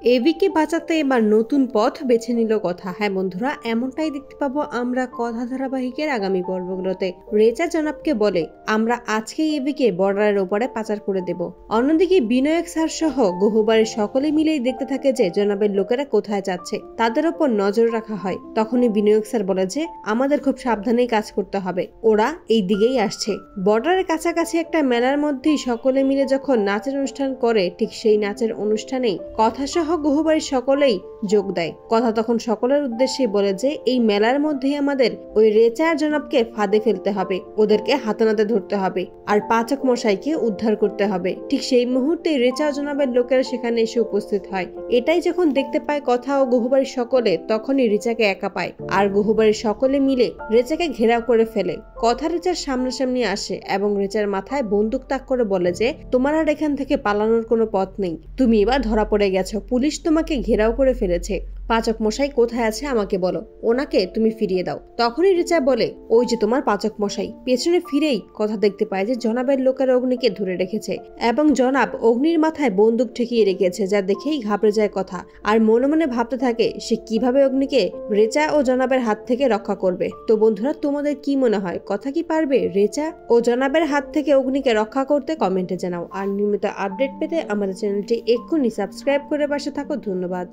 এভিকে বাঁচাতে এবার নতুন পথ বেছে নিল কথা। হ্যাঁ বন্ধুরা, এমনটাই দেখতে পাবো আমরা কথা ধারাবাহিকের আগামী পর্বগুলোতে। রেচা জনাবকে বলে আমরা আজকেই এভিকে বর্ডারের ওপরে পাচার করে দেব। অন্যদিকে বিনায়ক স্যার সহ গহুবাড়ির সকলে মিলেই দেখতে থাকে যে জনাবের লোকেরা কোথায় যাচ্ছে, তাদের ওপর নজর রাখা হয়। তখনই বিনায়ক স্যার বলে যে আমাদের খুব সাবধানেই কাজ করতে হবে, ওরা এই দিকেই আসছে। বর্ডারের কাছাকাছি একটা মেলার মধ্যেই সকলে মিলে যখন নাচের অনুষ্ঠান করে, ঠিক সেই নাচের অনুষ্ঠানেই কথা সহ গহুবাড়ির সকলেই যোগ দেয়। কথা তখন সকলের উদ্দেশ্যে বলে যে এই মেলার মধ্যেই আমাদের ওই রেচা আর জনাবকে ফাঁদে ফেলতে হবে, ওদেরকে হাতে নাতে ধরতে হবে আর পাচক মশাইকে উদ্ধার করতে হবে। ঠিক সেই মুহূর্তে রেচা ও জনাবের লোকেরা সেখানে এসে উপস্থিত হয়। এটাই যখন দেখতে পায় কথা ও গহুবাড়ির সকলে, তখনই রেচাকে একা পায় আর গহুবাড়ির সকলে মিলে রেচাকে ঘেরাও করে ফেলে। কথা রেচার সামনাসামনি আসে এবং রেচার মাথায় বন্দুক তাক করে বলে যে তোমার আর এখান থেকে পালানোর কোনো পথ নেই, তুমি এবার ধরা পড়ে গেছো, পুলিশ তোমাকে ঘেরাও করে ফেলেছে। পাচক মশাই কোথায় আছে আমাকে বলো, ওনাকে তুমি ফিরিয়ে দাও। তখনই রেচা বলে ওই যে তোমার পাচক মশাই। পেছনে ফিরেই কথা দেখতে পায় যে জনাবের লোকের অগ্নিকে ধরে রেখেছে এবং জনাব অগ্নির মাথায় বন্দুক ঠেকিয়ে রেখেছে, যা দেখেই ঘাবড়ে যায় কথা আর মনে মনে ভাবতে থাকে সে কিভাবে অগ্নিকে রেচা ও জনাবের হাত থেকে রক্ষা করবে। তো বন্ধুরা, তোমাদের কি মনে হয়, কথা কি পারবে রেচা ও জনাবের হাত থেকে অগ্নিকে রক্ষা করতে? কমেন্টে জানাও। আর নিয়মিত আপডেট পেতে আমাদের চ্যানেলটি এক্ষুনি সাবস্ক্রাইব করে পাশে থাকো। ধন্যবাদ।